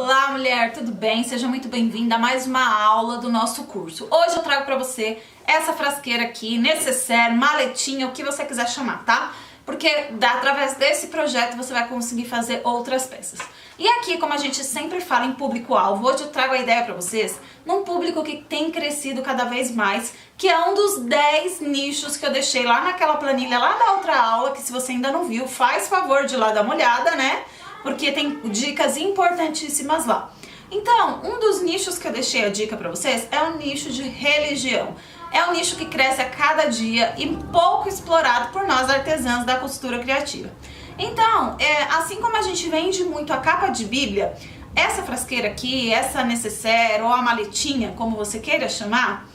Olá, mulher, tudo bem? Seja muito bem-vinda a mais uma aula do nosso curso. Hoje eu trago pra você essa frasqueira aqui, necessaire, maletinha, o que você quiser chamar, tá? Porque através desse projeto você vai conseguir fazer outras peças. E aqui, como a gente sempre fala em público-alvo, hoje eu trago a ideia pra vocês num público que tem crescido cada vez mais, que é um dos 10 nichos que eu deixei lá naquela planilha lá da outra aula, que se você ainda não viu, faz favor de ir lá dar uma olhada, né? Porque tem dicas importantíssimas lá. Então, um dos nichos que eu deixei a dica pra vocês é o nicho de religião. É um nicho que cresce a cada dia e pouco explorado por nós artesãs da costura criativa. Então, assim como a gente vende muito a capa de Bíblia, essa frasqueira aqui, essa necessaire ou a maletinha, como você queira chamar,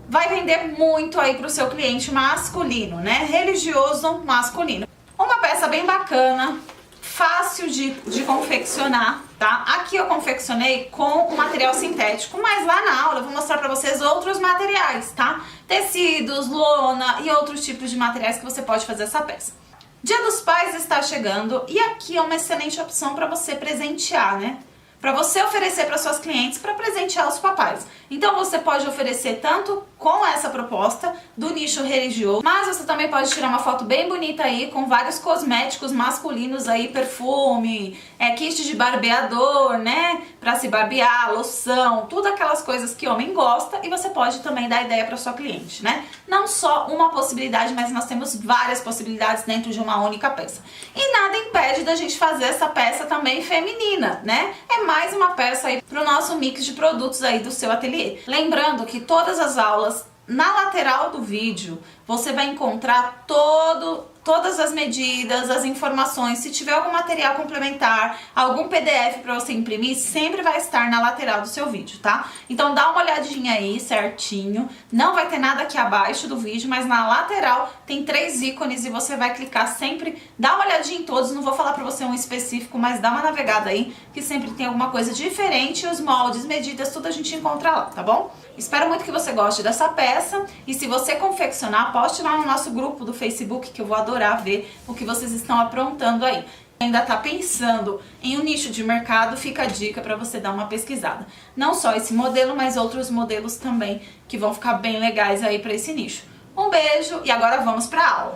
vai vender muito aí pro seu cliente masculino, né? Religioso masculino. Uma peça bem bacana, fácil de confeccionar, tá? Aqui eu confeccionei com o material sintético, mas lá na aula eu vou mostrar pra vocês outros materiais, tá? Tecidos, lona e outros tipos de materiais que você pode fazer essa peça. Dia dos Pais está chegando e aqui é uma excelente opção para você presentear, né? Para você oferecer para suas clientes para presentear os papais. Então você pode oferecer tanto com essa proposta do nicho religioso, mas você também pode tirar uma foto bem bonita aí com vários cosméticos masculinos aí, perfume, kit de barbeador, né? Para se barbear, loção, tudo aquelas coisas que homem gosta, e você pode também dar ideia para sua cliente, né? Não só uma possibilidade, mas nós temos várias possibilidades dentro de uma única peça. E nada impede da gente fazer essa peça também feminina, né? É mais uma peça aí pro nosso mix de produtos aí do seu ateliê. Lembrando que todas as aulas, na lateral do vídeo, você vai encontrar todas as medidas, as informações. Se tiver algum material complementar, algum PDF para você imprimir, sempre vai estar na lateral do seu vídeo, tá? Então dá uma olhadinha aí certinho. Não vai ter nada aqui abaixo do vídeo, mas na lateral tem 3 ícones e você vai clicar sempre. Dá uma olhadinha em todos, não vou falar para você um específico, mas dá uma navegada aí, que sempre tem alguma coisa diferente. Os moldes, medidas, tudo a gente encontra lá, tá bom? Espero muito que você goste dessa peça, e se você confeccionar, poste lá no nosso grupo do Facebook, que eu vou adorar ver o que vocês estão aprontando aí. Ainda tá pensando em um nicho de mercado, fica a dica para você dar uma pesquisada. Não só esse modelo, mas outros modelos também que vão ficar bem legais aí para esse nicho. Um beijo e agora vamos para a aula.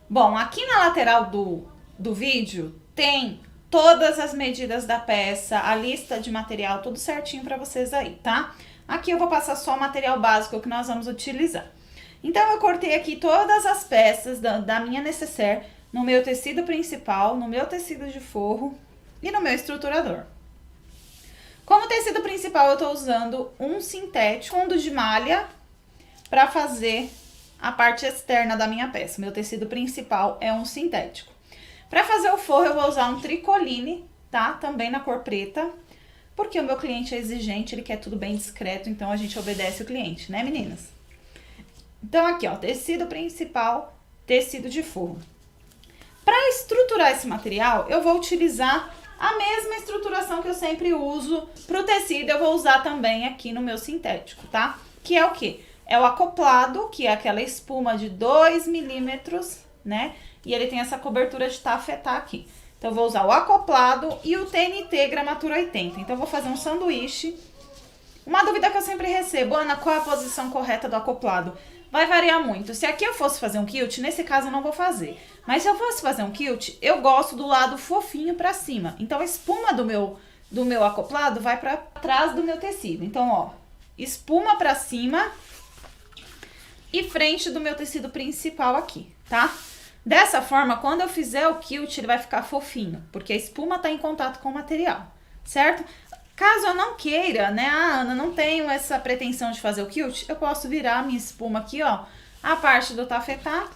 Bom, aqui na lateral do vídeo tem todas as medidas da peça, a lista de material, tudo certinho pra vocês aí, tá? Aqui eu vou passar só o material básico que nós vamos utilizar. Então eu cortei aqui todas as peças da minha necessaire no meu tecido principal, no meu tecido de forro e no meu estruturador. Como tecido principal eu tô usando um sintético, fundo de malha, pra fazer a parte externa da minha peça. Meu tecido principal é um sintético. Para fazer o forro eu vou usar um tricoline, tá? Também na cor preta, porque o meu cliente é exigente, ele quer tudo bem discreto, então a gente obedece o cliente, né, meninas? Então aqui, ó, tecido principal, tecido de forro. Para estruturar esse material, eu vou utilizar a mesma estruturação que eu sempre uso pro tecido, eu vou usar também aqui no meu sintético, tá? Que é o quê? É o acoplado, que é aquela espuma de 2 milímetros, né? E ele tem essa cobertura de tafetá aqui. Então, eu vou usar o acoplado e o TNT gramatura 80. Então, eu vou fazer um sanduíche. Uma dúvida que eu sempre recebo, Ana, qual é a posição correta do acoplado? Vai variar muito. Se aqui eu fosse fazer um quilt, nesse caso eu não vou fazer. Mas se eu fosse fazer um quilt, eu gosto do lado fofinho pra cima. Então, a espuma do meu acoplado vai pra trás do meu tecido. Então, ó, espuma pra cima e frente do meu tecido principal aqui, tá? Dessa forma, quando eu fizer o quilt, ele vai ficar fofinho, porque a espuma tá em contato com o material, certo? Caso eu não queira, né, Ana, não tenho essa pretensão de fazer o quilt, eu posso virar a minha espuma aqui, ó, a parte do tafetá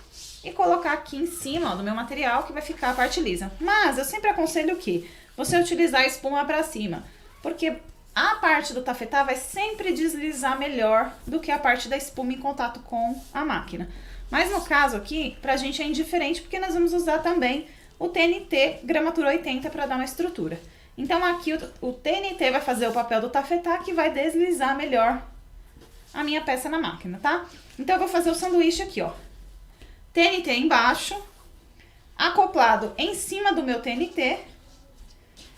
e colocar aqui em cima, ó, do meu material, que vai ficar a parte lisa. Mas eu sempre aconselho o quê? Você utilizar a espuma pra cima, porque a parte do tafetá vai sempre deslizar melhor do que a parte da espuma em contato com a máquina. Mas no caso aqui, pra gente é indiferente, porque nós vamos usar também o TNT gramatura 80 para dar uma estrutura. Então aqui o TNT vai fazer o papel do tafetá, que vai deslizar melhor a minha peça na máquina, tá? Então eu vou fazer o sanduíche aqui, ó. TNT embaixo, acoplado em cima do meu TNT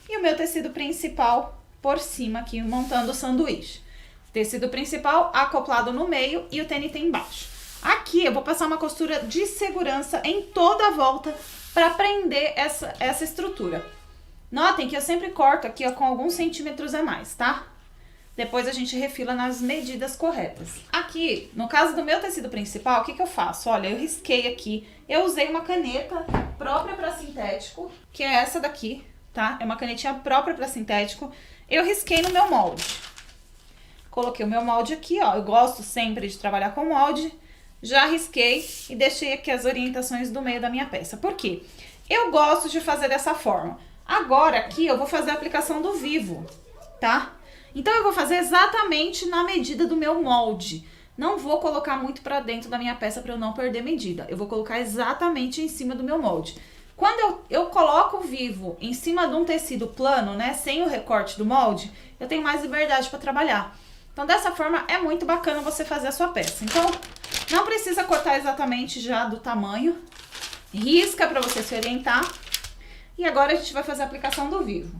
e o meu tecido principal por cima aqui, montando o sanduíche. Tecido principal acoplado no meio e o TNT embaixo. Aqui eu vou passar uma costura de segurança em toda a volta para prender essa estrutura. Notem que eu sempre corto aqui, ó, com alguns centímetros a mais, tá? Depois a gente refila nas medidas corretas. Aqui, no caso do meu tecido principal, o que eu faço? Olha, eu risquei aqui, eu usei uma caneta própria para sintético, que é essa daqui, tá? É uma canetinha própria para sintético. Eu risquei no meu molde. Coloquei o meu molde aqui, ó. Eu gosto sempre de trabalhar com molde. Já risquei e deixei aqui as orientações do meio da minha peça. Por quê? Eu gosto de fazer dessa forma. Agora aqui eu vou fazer a aplicação do vivo, tá? Então eu vou fazer exatamente na medida do meu molde. Não vou colocar muito pra dentro da minha peça pra eu não perder medida. Eu vou colocar exatamente em cima do meu molde. Quando eu coloco o vivo em cima de um tecido plano, né, sem o recorte do molde, eu tenho mais liberdade pra trabalhar. Então dessa forma é muito bacana você fazer a sua peça. Então não precisa cortar exatamente já do tamanho. Risca pra você se orientar. E agora a gente vai fazer a aplicação do vivo.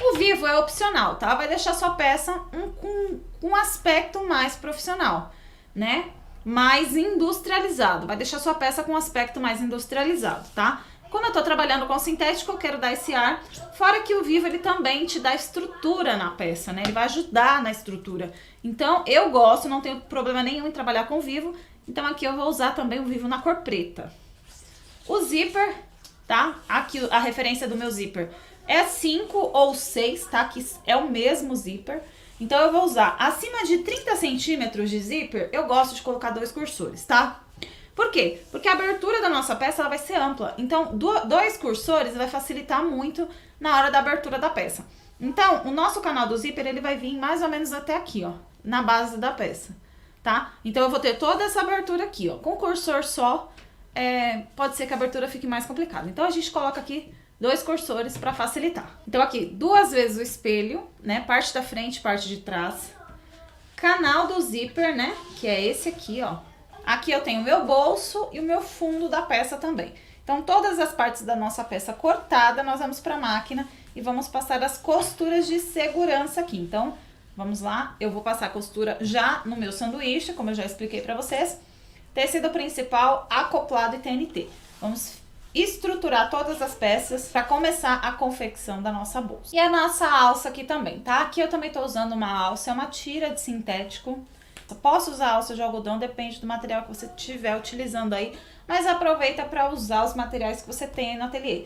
O vivo é opcional, tá? Vai deixar sua peça com um aspecto mais profissional, né? Mais industrializado. Vai deixar sua peça com um aspecto mais industrializado, tá? Como eu tô trabalhando com sintético, eu quero dar esse ar. Fora que o vivo, ele também te dá estrutura na peça, né? Ele vai ajudar na estrutura. Então, eu gosto, não tenho problema nenhum em trabalhar com vivo. Então, aqui eu vou usar também o vivo na cor preta. O zíper, tá? Aqui a referência do meu zíper é 5 ou 6, tá? Que é o mesmo zíper. Então eu vou usar acima de 30 centímetros de zíper, eu gosto de colocar 2 cursores, tá? Por quê? Porque a abertura da nossa peça ela vai ser ampla. Então 2 cursores vai facilitar muito na hora da abertura da peça. Então o nosso canal do zíper ele vai vir mais ou menos até aqui, ó, na base da peça, tá? Então eu vou ter toda essa abertura aqui, ó, com cursor só. Pode ser que a abertura fique mais complicada. Então a gente coloca aqui 2 cursores para facilitar. Então aqui, 2 vezes o espelho, né? Parte da frente, parte de trás. Canal do zíper, né? Que é esse aqui, ó. Aqui eu tenho o meu bolso e o meu fundo da peça também. Então todas as partes da nossa peça cortada, nós vamos para a máquina e vamos passar as costuras de segurança aqui. Então, vamos lá. Eu vou passar a costura já no meu sanduíche, como eu já expliquei para vocês. Tecido principal, acoplado e TNT. Vamos estruturar todas as peças para começar a confecção da nossa bolsa. E a nossa alça aqui também, tá? Aqui eu também tô usando uma alça, é uma tira de sintético. Eu posso usar alça de algodão, depende do material que você estiver utilizando aí, mas aproveita para usar os materiais que você tem aí no ateliê.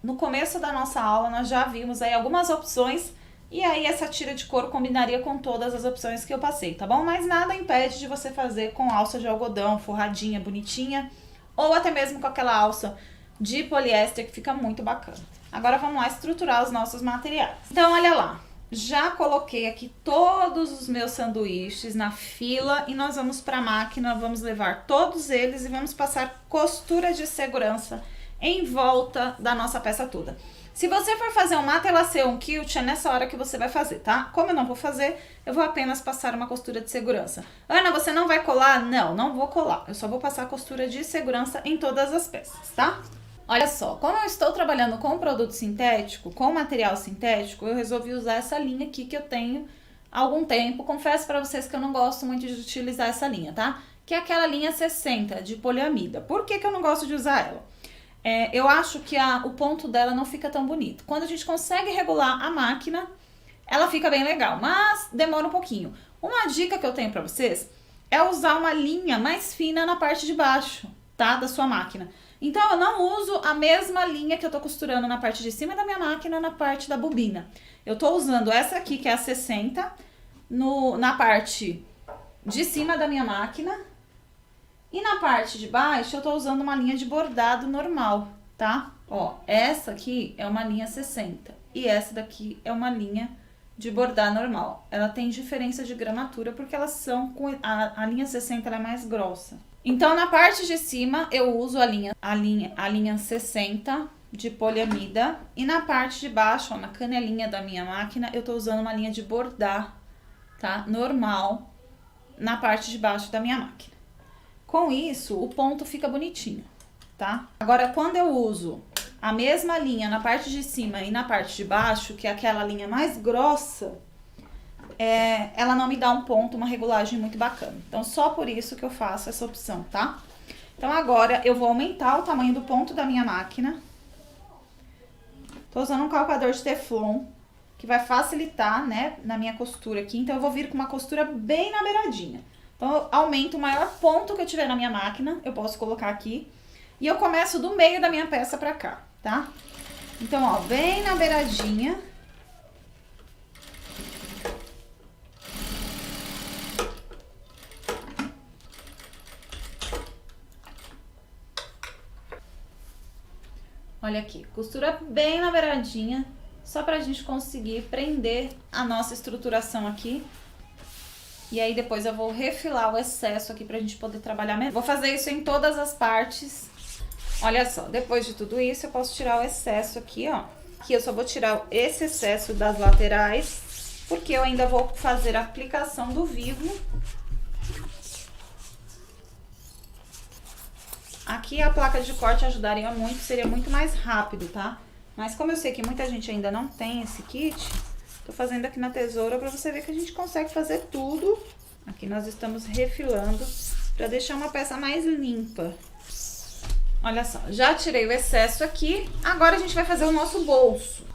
No começo da nossa aula nós já vimos aí algumas opções e aí essa tira de couro combinaria com todas as opções que eu passei, tá bom? Mas nada impede de você fazer com alça de algodão, forradinha, bonitinha, ou até mesmo com aquela alça de poliéster que fica muito bacana. Agora vamos lá estruturar os nossos materiais. Então olha lá, já coloquei aqui todos os meus sanduíches na fila e nós vamos para a máquina, vamos levar todos eles e vamos passar costura de segurança em volta da nossa peça toda. Se você for fazer um matelassé ou um quilt, é nessa hora que você vai fazer, tá? Como eu não vou fazer, eu vou apenas passar uma costura de segurança. Ana, você não vai colar? Não, não vou colar. Eu só vou passar a costura de segurança em todas as peças, tá? Olha só, como eu estou trabalhando com produto sintético, com material sintético, eu resolvi usar essa linha aqui que eu tenho há algum tempo. Confesso pra vocês que eu não gosto muito de utilizar essa linha, tá? Que é aquela linha 60 de poliamida. Por que que eu não gosto de usar ela? Eu acho que o ponto dela não fica tão bonito. Quando a gente consegue regular a máquina, ela fica bem legal, mas demora um pouquinho. Uma dica que eu tenho pra vocês é usar uma linha mais fina na parte de baixo, tá? Da sua máquina. Então, eu não uso a mesma linha que eu tô costurando na parte de cima da minha máquina, na parte da bobina. Eu tô usando essa aqui, que é a 60, na parte de cima da minha máquina. E na parte de baixo, eu tô usando uma linha de bordado normal, tá? Ó, essa aqui é uma linha 60 e essa daqui é uma linha de bordar normal. Ela tem diferença de gramatura porque elas são a linha 60 ela é mais grossa. Então, na parte de cima, eu uso a linha 60 de poliamida. E na parte de baixo, ó, na canelinha da minha máquina, eu tô usando uma linha de bordar, tá? Normal, na parte de baixo da minha máquina. Com isso, o ponto fica bonitinho, tá? Agora, quando eu uso a mesma linha na parte de cima e na parte de baixo, que é aquela linha mais grossa, ela não me dá um ponto, uma regulagem muito bacana. Então, só por isso que eu faço essa opção, tá? Então, agora eu vou aumentar o tamanho do ponto da minha máquina. Tô usando um calcador de teflon, que vai facilitar, né, na minha costura aqui. Então, eu vou vir com uma costura bem na beiradinha. Então, eu aumento o maior ponto que eu tiver na minha máquina, eu posso colocar aqui. E eu começo do meio da minha peça pra cá, tá? Então, ó, bem na beiradinha. Olha aqui, costura bem na beiradinha, só pra gente conseguir prender a nossa estruturação aqui. E aí depois eu vou refilar o excesso aqui pra gente poder trabalhar melhor. Vou fazer isso em todas as partes. Olha só, depois de tudo isso eu posso tirar o excesso aqui, ó. Aqui eu só vou tirar esse excesso das laterais, porque eu ainda vou fazer a aplicação do vivo. Aqui a placa de corte ajudaria muito, seria muito mais rápido, tá? Mas como eu sei que muita gente ainda não tem esse kit, tô fazendo aqui na tesoura pra você ver que a gente consegue fazer tudo. Aqui nós estamos refilando pra deixar uma peça mais limpa. Olha só, já tirei o excesso aqui, agora a gente vai fazer o nosso bolso.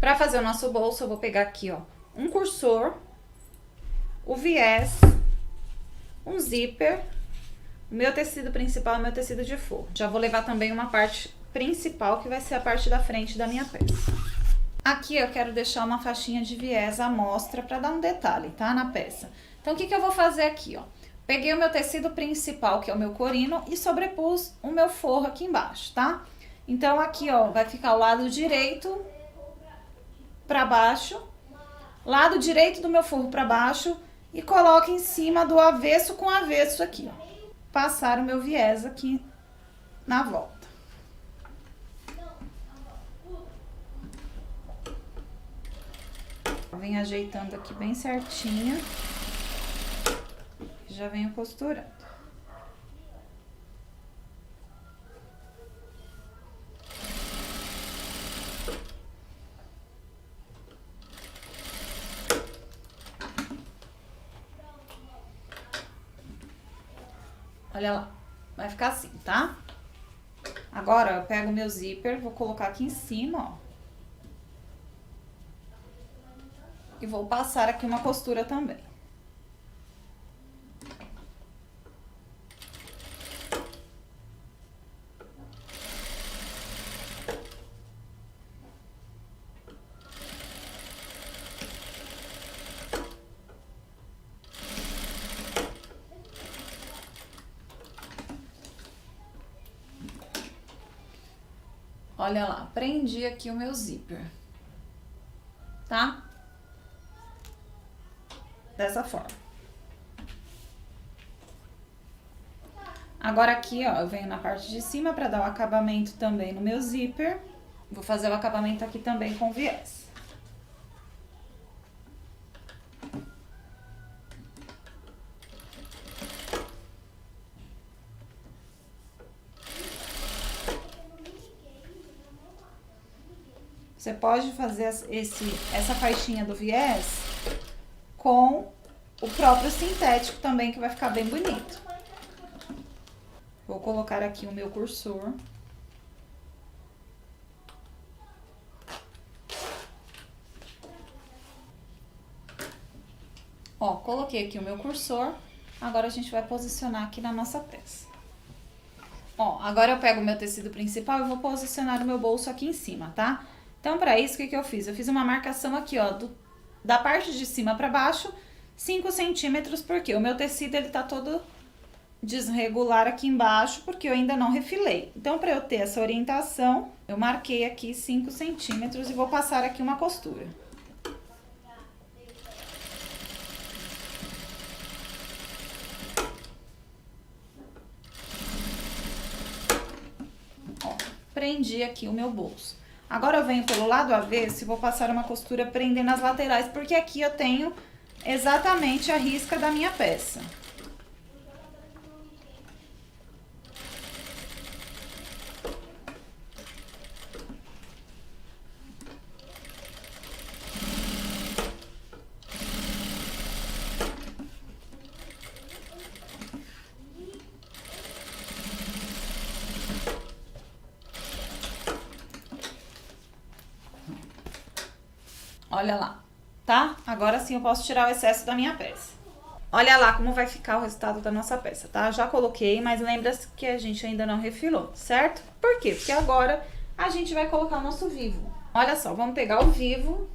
Pra fazer o nosso bolso, eu vou pegar aqui, ó, um cursor, o viés, um zíper. O meu tecido principal é o meu tecido de forro. Já vou levar também uma parte principal, que vai ser a parte da frente da minha peça. Aqui eu quero deixar uma faixinha de viés à mostra para dar um detalhe, tá? Na peça. Então, o que eu vou fazer aqui, ó? Peguei o meu tecido principal, que é o meu corino, e sobrepus o meu forro aqui embaixo, tá? Então, aqui, ó, vai ficar o lado direito para baixo, lado direito do meu forro para baixo, e coloco em cima do avesso com avesso aqui, ó. Passar o meu viés aqui na volta. Venho ajeitando aqui bem certinho. Já venho costurando. Olha lá, vai ficar assim, tá? Agora, eu pego o meu zíper, vou colocar aqui em cima, ó. E vou passar aqui uma costura também. Olha lá, prendi aqui o meu zíper, tá? Dessa forma. Agora aqui, ó, eu venho na parte de cima pra dar o acabamento também no meu zíper. Vou fazer o acabamento aqui também com viés. Você pode fazer essa faixinha do viés com o próprio sintético também, que vai ficar bem bonito. Vou colocar aqui o meu cursor. Ó, coloquei aqui o meu cursor. Agora a gente vai posicionar aqui na nossa peça. Ó, agora eu pego o meu tecido principal e vou posicionar o meu bolso aqui em cima, tá? Então, pra isso, o que eu fiz? Eu fiz uma marcação aqui, ó, da parte de cima pra baixo, 5 centímetros, porque o meu tecido, ele tá todo desregular aqui embaixo, porque eu ainda não refilei. Então, pra eu ter essa orientação, eu marquei aqui 5 centímetros e vou passar aqui uma costura. prendi aqui o meu bolso. Agora eu venho pelo lado avesso e vou passar uma costura prendendo as laterais, porque aqui eu tenho exatamente a risca da minha peça. Olha lá, tá? Agora sim eu posso tirar o excesso da minha peça. Olha lá como vai ficar o resultado da nossa peça, tá? Já coloquei, mas lembra-se que a gente ainda não refilou, certo? Por quê? Porque agora a gente vai colocar o nosso vivo. Olha só, vamos pegar o vivo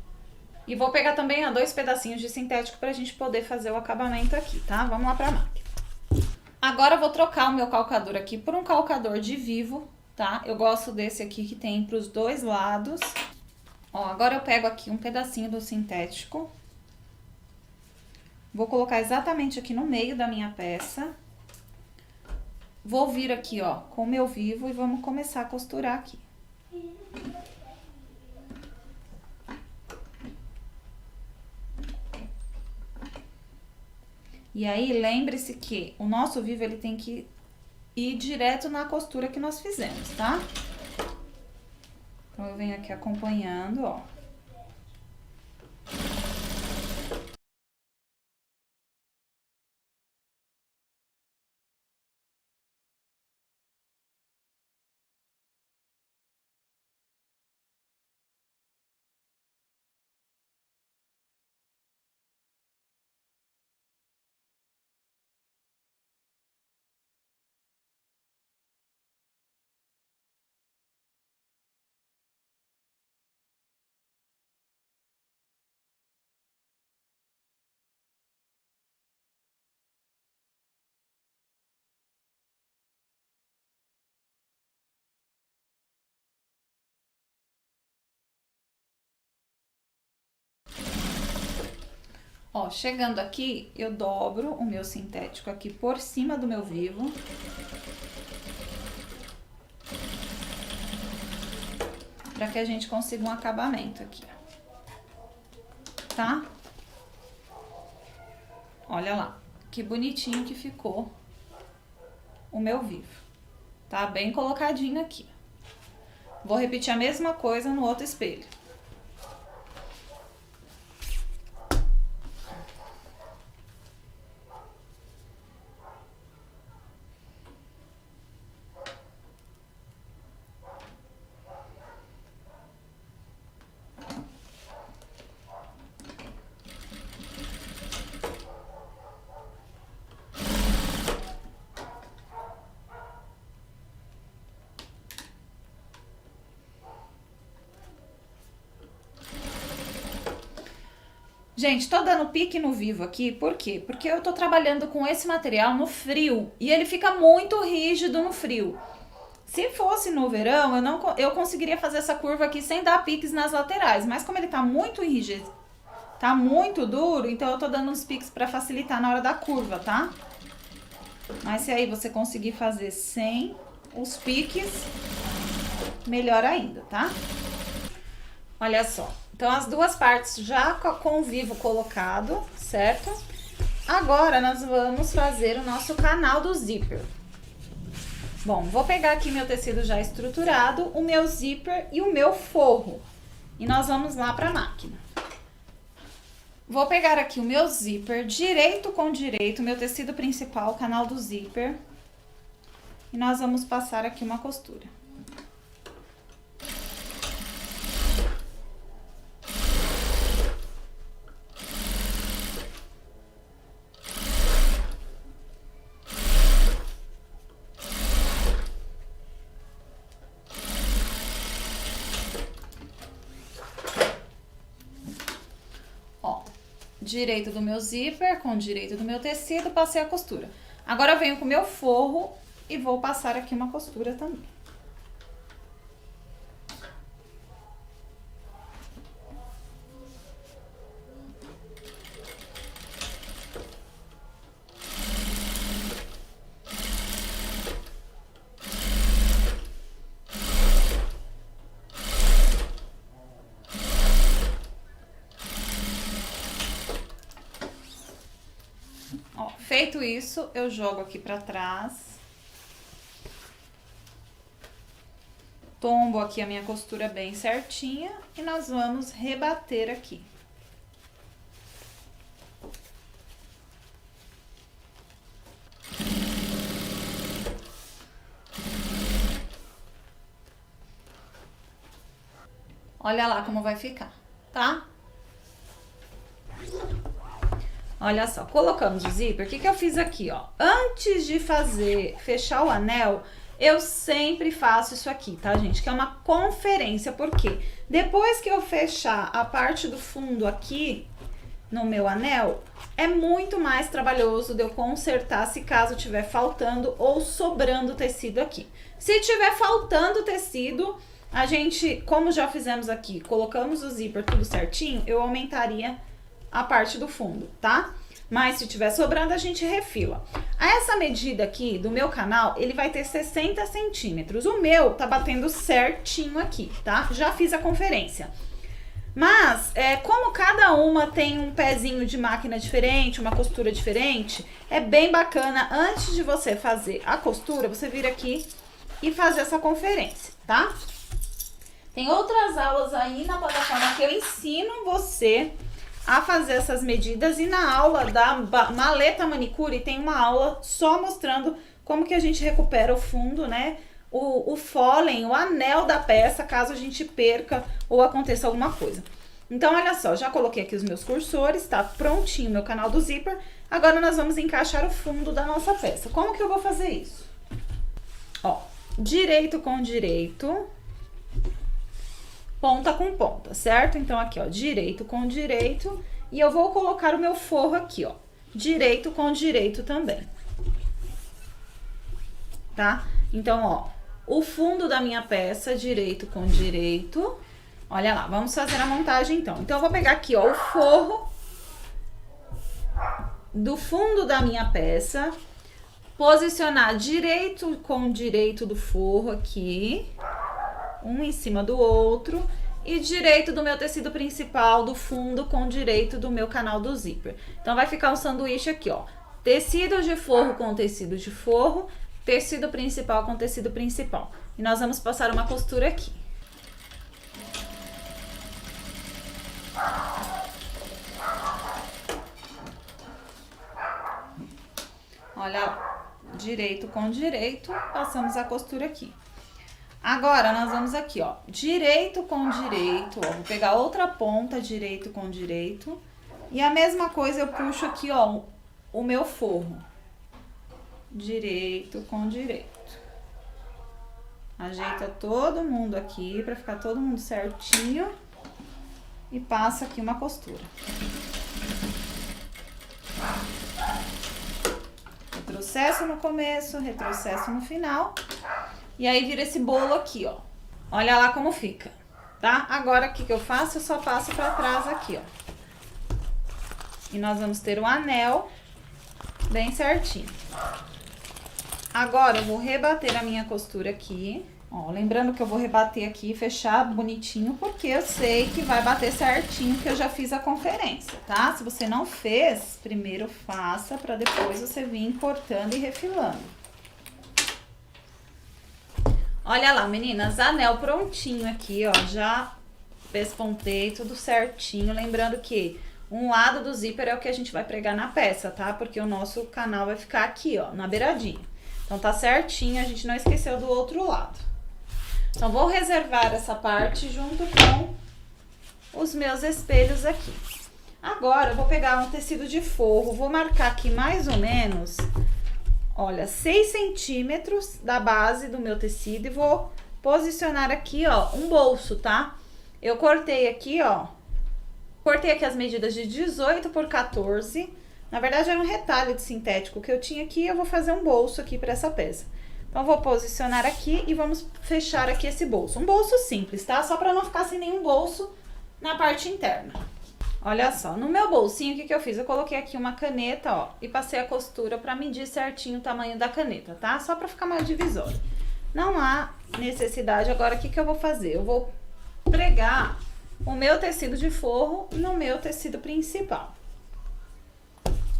e vou pegar também, ó, 2 pedacinhos de sintético pra gente poder fazer o acabamento aqui, tá? Vamos lá pra máquina. Agora eu vou trocar o meu calcador aqui por um calcador de vivo, tá? Eu gosto desse aqui que tem pros 2 lados. Ó, agora eu pego aqui um pedacinho do sintético. Vou colocar exatamente aqui no meio da minha peça. Vou vir aqui, ó, com o meu vivo e vamos começar a costurar aqui. E aí, lembre-se que o nosso vivo, ele tem que ir direto na costura que nós fizemos, tá? Então, eu venho aqui acompanhando, ó. Ó, chegando aqui, eu dobro o meu sintético aqui por cima do meu vivo. Pra que a gente consiga um acabamento aqui, tá? Olha lá, que bonitinho que ficou o meu vivo. Tá bem colocadinho aqui. Vou repetir a mesma coisa no outro espelho. Gente, tô dando pique no vivo aqui, por quê? Porque eu tô trabalhando com esse material no frio e ele fica muito rígido no frio. Se fosse no verão, eu conseguiria fazer essa curva aqui sem dar piques nas laterais, mas como ele tá muito rígido, tá muito duro, então eu tô dando uns piques pra facilitar na hora da curva, tá? Mas se aí você conseguir fazer sem os piques, melhor ainda, tá? Olha só. Então, as duas partes já com o vivo colocado, certo? Agora, nós vamos fazer o nosso canal do zíper. Bom, vou pegar aqui meu tecido já estruturado, o meu zíper e o meu forro. E nós vamos lá para a máquina. Vou pegar aqui o meu zíper direito com direito, meu tecido principal, canal do zíper. E nós vamos passar aqui uma costura. Direito do meu zíper com direito do meu tecido, passei a costura. Agora eu venho com o meu forro e vou passar aqui uma costura também. Feito isso, eu jogo aqui pra trás. Tombo aqui a minha costura bem certinha e nós vamos rebater aqui. Olha lá como vai ficar, tá? Olha só, colocamos o zíper. O que eu fiz aqui, ó? Antes de fechar o anel, eu sempre faço isso aqui, tá, gente? Que é uma conferência, porque depois que eu fechar a parte do fundo aqui no meu anel, é muito mais trabalhoso de eu consertar se caso tiver faltando ou sobrando tecido aqui. Se tiver faltando tecido, a gente, como já fizemos aqui, colocamos o zíper tudo certinho, eu aumentaria a parte do fundo, tá? Mas se tiver sobrando, a gente refila. Essa medida aqui do meu canal, ele vai ter 60 centímetros. O meu tá batendo certinho aqui, tá? Já fiz a conferência. Mas, como cada uma tem um pezinho de máquina diferente, uma costura diferente, é bem bacana, antes de você fazer a costura, você vir aqui e fazer essa conferência, tá? Tem outras aulas aí na plataforma que eu ensino você a fazer essas medidas, e na aula da maleta manicure tem uma aula só mostrando como que a gente recupera o fundo, né? O fôlei, o anel da peça, caso a gente perca ou aconteça alguma coisa. Então, olha só, já coloquei aqui os meus cursores, tá prontinho o meu canal do zíper. Agora nós vamos encaixar o fundo da nossa peça. Como que eu vou fazer isso? Ó, direito com direito, ponta com ponta, certo? Então, aqui, ó, direito com direito, e eu vou colocar o meu forro aqui, ó, direito com direito também, tá? Então, ó, o fundo da minha peça, direito com direito. Olha lá, vamos fazer a montagem, então. Então, eu vou pegar aqui, ó, o forro do fundo da minha peça, posicionar direito com direito do forro aqui, um em cima do outro, e direito do meu tecido principal do fundo com direito do meu canal do zíper. Então, vai ficar um sanduíche aqui, ó, tecido de forro com tecido de forro, tecido principal com tecido principal. E nós vamos passar uma costura aqui. Olha lá, direito com direito, passamos a costura aqui. Agora, nós vamos aqui, ó, direito com direito, ó, vou pegar outra ponta, direito com direito, e a mesma coisa eu puxo aqui, ó, o meu forro. Direito com direito. Ajeita todo mundo aqui, pra ficar todo mundo certinho, e passa aqui uma costura. Retrocesso no começo, retrocesso no final. E aí vira esse bolo aqui, ó. Olha lá como fica, tá? Agora, o que eu faço? Eu só passo pra trás aqui, ó. E nós vamos ter um anel bem certinho. Agora, eu vou rebater a minha costura aqui. Ó, lembrando que eu vou rebater aqui e fechar bonitinho, porque eu sei que vai bater certinho, que eu já fiz a conferência, tá? Se você não fez, primeiro faça, pra depois você vir cortando e refilando. Olha lá, meninas, anel prontinho aqui, ó, já pespontei tudo certinho. Lembrando que um lado do zíper é o que a gente vai pregar na peça, tá? Porque o nosso canal vai ficar aqui, ó, na beiradinha. Então, tá certinho, a gente não esqueceu do outro lado. Então, vou reservar essa parte junto com os meus espelhos aqui. Agora, eu vou pegar um tecido de forro, vou marcar aqui mais ou menos... Olha, 6 centímetros da base do meu tecido, e vou posicionar aqui, ó, um bolso, tá? Eu cortei aqui, ó, cortei aqui as medidas de 18 por 14. Na verdade, era um retalho de sintético que eu tinha aqui, eu vou fazer um bolso aqui pra essa peça. Então, vou posicionar aqui e vamos fechar aqui esse bolso. Um bolso simples, tá? Só pra não ficar sem nenhum bolso na parte interna. Olha só, no meu bolsinho, o que eu fiz? Eu coloquei aqui uma caneta, ó, e passei a costura pra medir certinho o tamanho da caneta, tá? Só pra ficar mais divisório. Não há necessidade. Agora, o que eu vou fazer? Eu vou pregar o meu tecido de forro no meu tecido principal.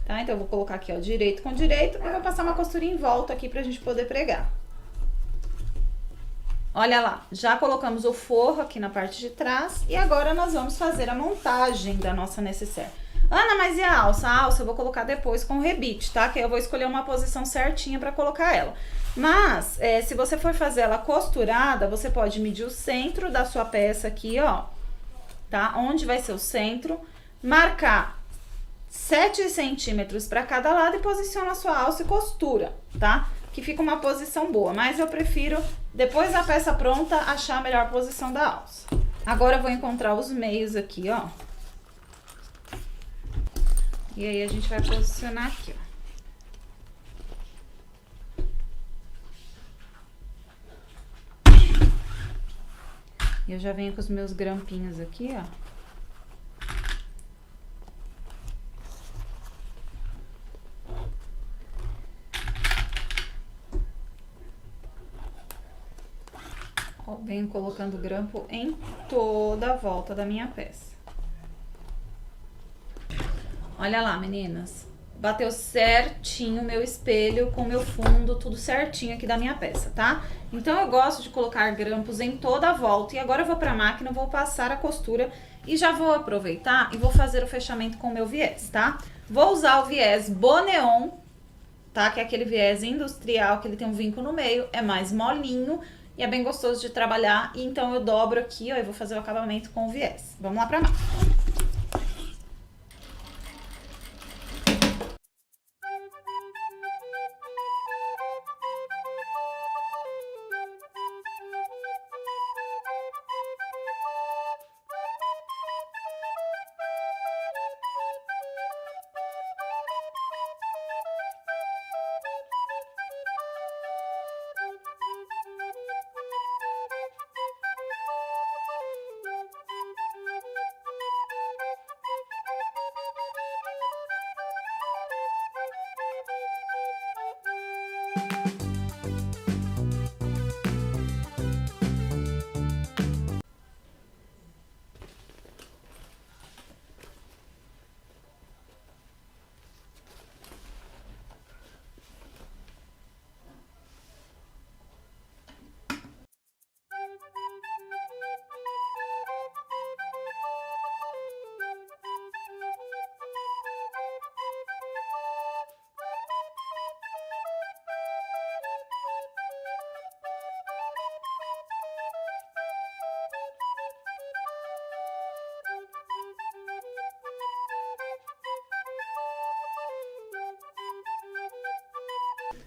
tá? Então, eu vou colocar aqui, ó, direito com direito e vou passar uma costurinha em volta aqui pra gente poder pregar. Olha lá, já colocamos o forro aqui na parte de trás e agora nós vamos fazer a montagem da nossa nécessaire. Ana, mas e a alça? A alça eu vou colocar depois com o rebite, tá? Que eu vou escolher uma posição certinha pra colocar ela. Mas, se você for fazer ela costurada, você pode medir o centro da sua peça aqui, ó, tá? Onde vai ser o centro, marcar 7 centímetros pra cada lado e posiciona a sua alça e costura, tá? Que fica uma posição boa, mas eu prefiro, depois da peça pronta, achar a melhor posição da alça. Agora eu vou encontrar os meios aqui, ó. E aí a gente vai posicionar aqui, ó. E eu já venho com os meus grampinhos aqui, ó. Ó, venho colocando grampo em toda a volta da minha peça. Olha lá, meninas. Bateu certinho o meu espelho com o meu fundo, tudo certinho aqui da minha peça, tá? Então, eu gosto de colocar grampos em toda a volta. E agora eu vou pra máquina, vou passar a costura e já vou aproveitar e vou fazer o fechamento com o meu viés, tá? Vou usar o viés Boneon, tá? Que é aquele viés industrial, que ele tem um vinco no meio, é mais molinho e é bem gostoso de trabalhar. E então, eu dobro aqui, ó, e vou fazer o acabamento com o viés. Vamos lá pra máquina.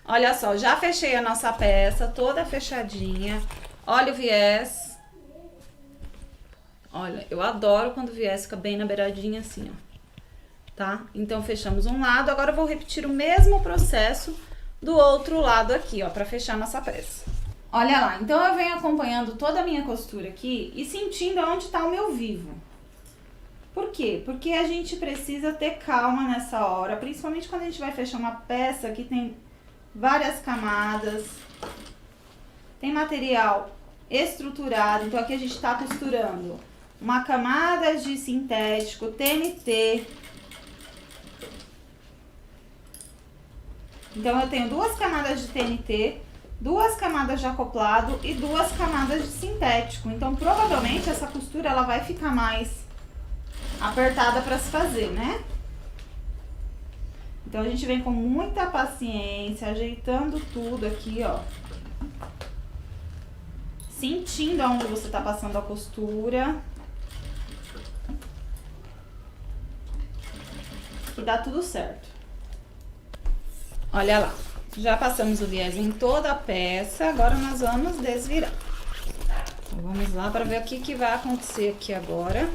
Olha só, já fechei a nossa peça toda fechadinha. Olha o viés. Olha, eu adoro quando o viés fica bem na beiradinha assim, ó. Tá? Então, fechamos um lado. Agora, eu vou repetir o mesmo processo do outro lado aqui, ó, pra fechar a nossa peça. Olha lá, então eu venho acompanhando toda a minha costura aqui e sentindo onde tá o meu vivo. Por quê? Porque a gente precisa ter calma nessa hora, principalmente quando a gente vai fechar uma peça que tem várias camadas, tem material estruturado. Então, aqui a gente tá costurando uma camada de sintético, TNT. Então, eu tenho 2 camadas de TNT, 2 camadas de acoplado e 2 camadas de sintético. Então, provavelmente, essa costura ela vai ficar mais apertada para se fazer, né? Então, a gente vem com muita paciência, ajeitando tudo aqui, ó. Sentindo aonde você tá passando a costura. E dá tudo certo. Olha lá, já passamos o viés em toda a peça, agora nós vamos desvirar. Então, vamos lá para ver o que vai acontecer aqui agora.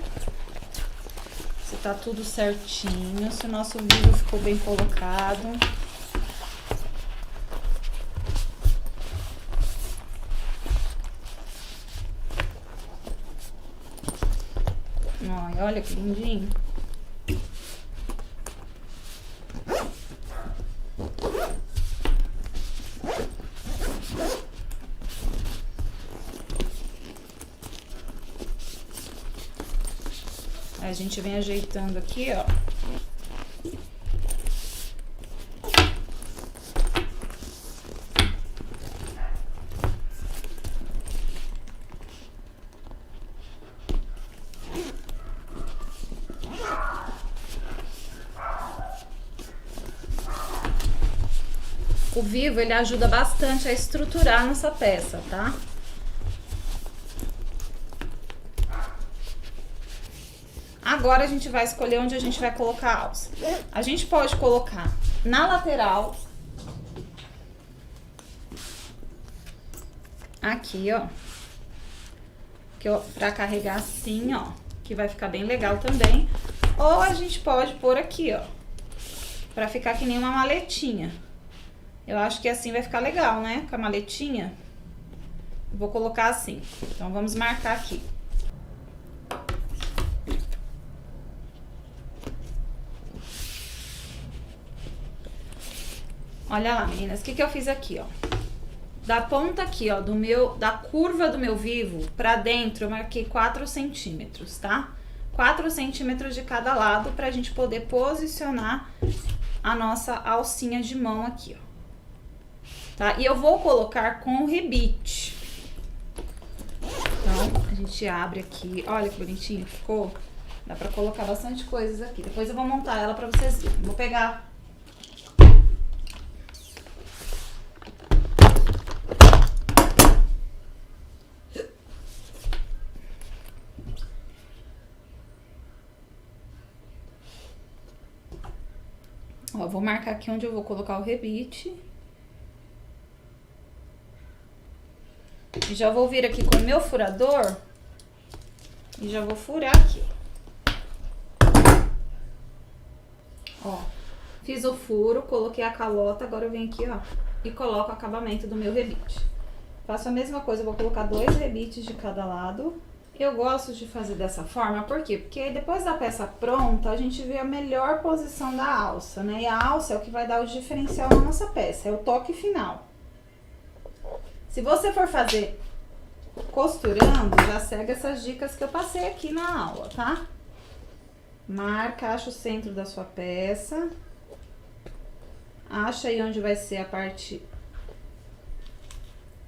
Se tá tudo certinho, se o nosso vivo ficou bem colocado. Ai, olha que lindinho. A gente vem ajeitando aqui, ó. O vivo, ele ajuda bastante a estruturar nossa peça, tá? Agora a gente vai escolher onde a gente vai colocar a alça. A gente pode colocar na lateral. Aqui, ó. Pra carregar assim, ó. Que vai ficar bem legal também. Ou a gente pode pôr aqui, ó. Pra ficar que nem uma maletinha. Eu acho que assim vai ficar legal, né? Com a maletinha. Vou colocar assim. Então, vamos marcar aqui. Olha lá, meninas, o que eu fiz aqui, ó. Da ponta aqui, ó, da curva do meu vivo pra dentro, eu marquei 4 centímetros, tá? 4 centímetros de cada lado pra gente poder posicionar a nossa alcinha de mão aqui, ó. Tá? E eu vou colocar com o rebite. Então, a gente abre aqui. Olha que bonitinho que ficou. Dá pra colocar bastante coisas aqui. Depois eu vou montar ela pra vocês verem. Vou pegar... Ó, vou marcar aqui onde eu vou colocar o rebite. E já vou vir aqui com o meu furador. E já vou furar aqui. Ó, fiz o furo, coloquei a calota, agora eu venho aqui, ó, e coloco o acabamento do meu rebite. Faço a mesma coisa, eu vou colocar 2 rebites de cada lado. Eu gosto de fazer dessa forma, por quê? Porque depois da peça pronta, a gente vê a melhor posição da alça, né? E a alça é o que vai dar o diferencial na nossa peça, é o toque final. Se você for fazer costurando, já segue essas dicas que eu passei aqui na aula, tá? Marca, acha o centro da sua peça. Acha aí onde vai ser a parte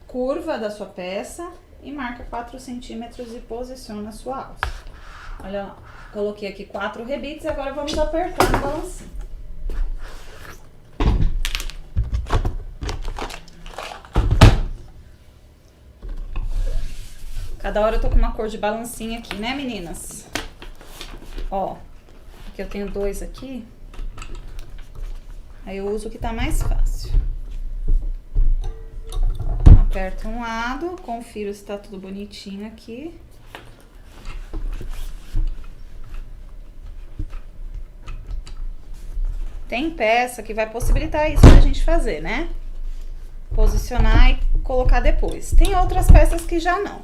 curva da sua peça. E marca 4 centímetros e posiciona a sua alça. Olha lá, coloquei aqui 4 rebites, agora vamos apertar no balancinho. Cada hora eu tô com uma cor de balancinha aqui, né, meninas? Ó, aqui eu tenho 2 aqui. Aí eu uso o que tá mais fácil. Aperto um lado, confiro se tá tudo bonitinho aqui. Tem peça que vai possibilitar isso pra gente fazer, né? Posicionar e colocar depois. Tem outras peças que já não.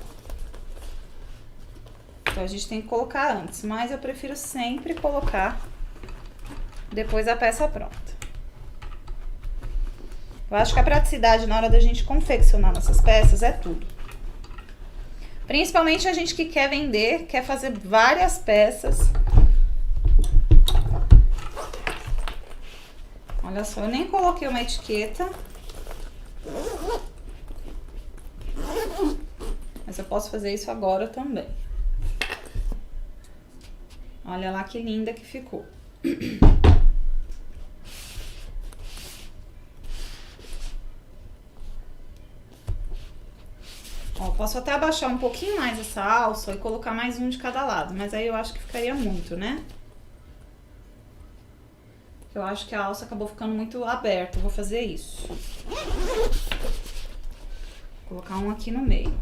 Então, a gente tem que colocar antes, mas eu prefiro sempre colocar depois da peça pronta. Eu acho que a praticidade na hora da gente confeccionar nossas peças é tudo. Principalmente a gente que quer vender, quer fazer várias peças. Olha só, eu nem coloquei uma etiqueta. Mas eu posso fazer isso agora também. Olha lá que linda que ficou. Ó, posso até abaixar um pouquinho mais essa alça e colocar mais um de cada lado, mas aí eu acho que ficaria muito, né? Eu acho que a alça acabou ficando muito aberta, eu vou fazer isso. Vou colocar um aqui no meio.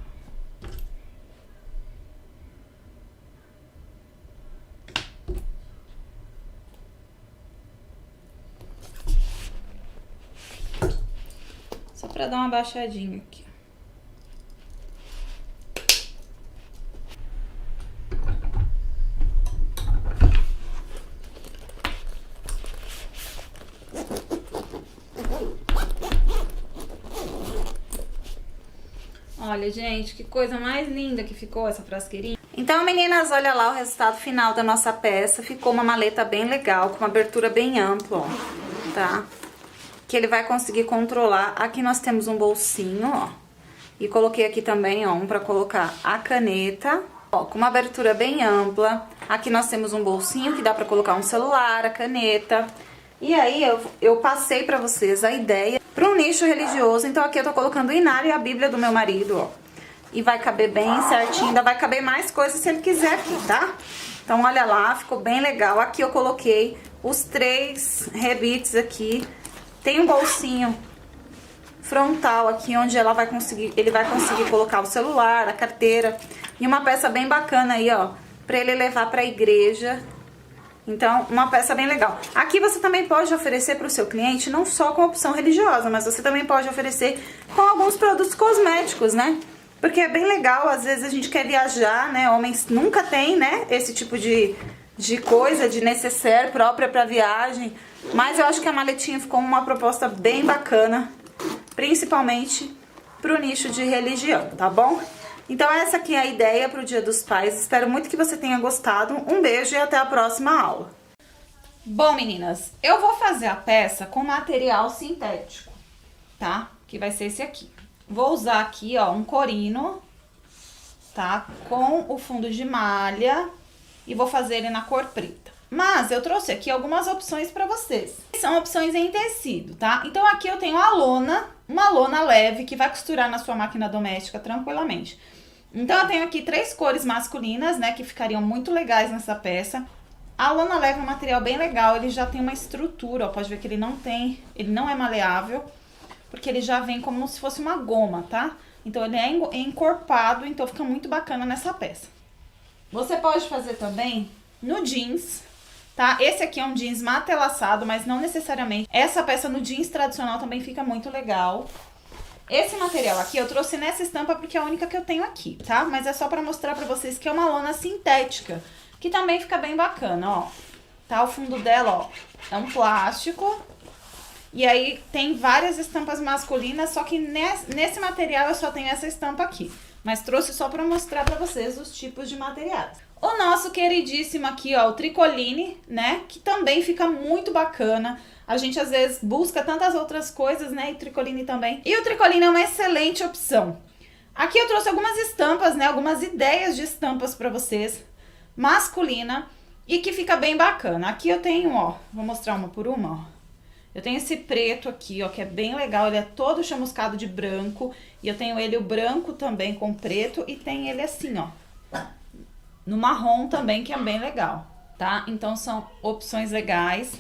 Só pra dar uma baixadinha aqui. Olha, gente, que coisa mais linda que ficou essa frasqueirinha. Então, meninas, olha lá o resultado final da nossa peça. Ficou uma maleta bem legal, com uma abertura bem ampla, ó, tá? Que ele vai conseguir controlar. Aqui nós temos um bolsinho, ó. E coloquei aqui também, ó, um pra colocar a caneta. Ó, com uma abertura bem ampla. Aqui nós temos um bolsinho que dá pra colocar um celular, a caneta. E aí, eu passei pra vocês a ideia para um nicho religioso. Então aqui eu tô colocando o inário e a Bíblia do meu marido, ó. E vai caber bem certinho, ainda vai caber mais coisas se ele quiser aqui, tá? Então olha lá, ficou bem legal. Aqui eu coloquei os 3 rebites aqui. Tem um bolsinho frontal aqui, onde ele vai conseguir colocar o celular, a carteira. E uma peça bem bacana aí, ó, pra ele levar pra igreja. Então, uma peça bem legal. Aqui você também pode oferecer para o seu cliente, não só com opção religiosa, mas você também pode oferecer com alguns produtos cosméticos, né? Porque é bem legal, às vezes a gente quer viajar, né? Homens nunca tem, né? Esse tipo de coisa, de necessaire própria para viagem. Mas eu acho que a maletinha ficou uma proposta bem bacana, principalmente pro nicho de religião, tá bom? Então essa aqui é a ideia pro Dia dos Pais. Espero muito que você tenha gostado. Um beijo e até a próxima aula. Bom, meninas, eu vou fazer a peça com material sintético, tá? Que vai ser esse aqui. Vou usar aqui, ó, um corino, tá? Com o fundo de malha e vou fazer ele na cor preta. Mas eu trouxe aqui algumas opções pra vocês. São opções em tecido, tá? Então aqui eu tenho a lona, uma lona leve que vai costurar na sua máquina doméstica tranquilamente. Então eu tenho aqui 3 cores masculinas, né, que ficariam muito legais nessa peça. A lona leve é um material bem legal, ele já tem uma estrutura, ó, pode ver que ele não é maleável, porque ele já vem como se fosse uma goma, tá? Então ele é encorpado, então fica muito bacana nessa peça. Você pode fazer também no jeans, tá? Esse aqui é um jeans matelaçado, mas não necessariamente. Essa peça no jeans tradicional também fica muito legal. Esse material aqui eu trouxe nessa estampa porque é a única que eu tenho aqui, tá? Mas é só pra mostrar pra vocês que é uma lona sintética, que também fica bem bacana, ó. Tá? O fundo dela, ó, é um plástico. E aí tem várias estampas masculinas, só que nesse material eu só tenho essa estampa aqui. Mas trouxe só pra mostrar pra vocês os tipos de materiais. O nosso queridíssimo aqui, ó, o tricoline, né? Que também fica muito bacana. A gente às vezes busca tantas outras coisas, né? E tricoline também. E o tricoline é uma excelente opção. Aqui eu trouxe algumas estampas, né? Algumas ideias de estampas pra vocês. Masculina. E que fica bem bacana. Aqui eu tenho, ó, vou mostrar uma por uma, ó. Eu tenho esse preto aqui, ó, que é bem legal. Ele é todo chamuscado de branco. E eu tenho ele o branco também com preto. E tem ele assim, ó, no marrom também, que é bem legal, tá? Então são opções legais.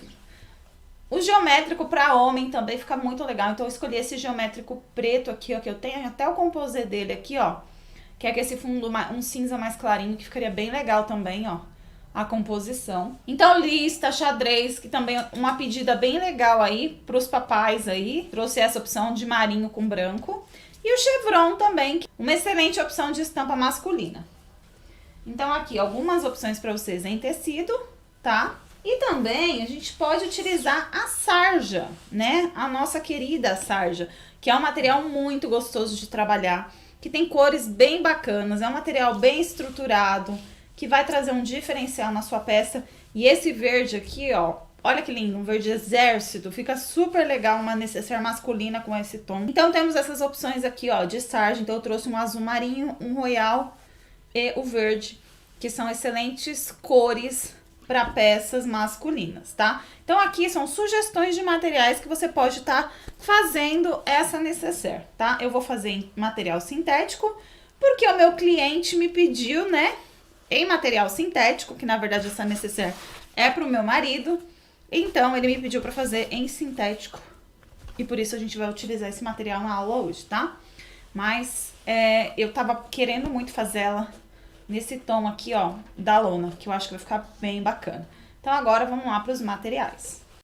O geométrico para homem também fica muito legal. Então eu escolhi esse geométrico preto aqui, ó, que eu tenho até o composê dele aqui, ó. Que é com esse fundo, um cinza mais clarinho, que ficaria bem legal também, ó, a composição. Então lista, xadrez, que também é uma pedida bem legal aí pros papais aí. Trouxe essa opção de marinho com branco. E o chevron também, uma excelente opção de estampa masculina. Então aqui algumas opções para vocês em tecido, tá? E também a gente pode utilizar a sarja, né? A nossa querida sarja, que é um material muito gostoso de trabalhar, que tem cores bem bacanas, é um material bem estruturado, que vai trazer um diferencial na sua peça. E esse verde aqui, ó, olha que lindo, um verde exército, fica super legal, uma necessaire masculina com esse tom. Então temos essas opções aqui, ó, de sarja. Então eu trouxe um azul marinho, um royal e o verde, que são excelentes cores para peças masculinas, tá? Então aqui são sugestões de materiais que você pode estar fazendo essa necessaire, tá? Eu vou fazer em material sintético, porque o meu cliente me pediu, né, em material sintético, que na verdade essa necessaire é pro meu marido, então ele me pediu para fazer em sintético, e por isso a gente vai utilizar esse material na aula hoje, tá? Mas eu tava querendo muito fazer ela nesse tom aqui, ó, da lona, que eu acho que vai ficar bem bacana. Então agora vamos lá para os materiais.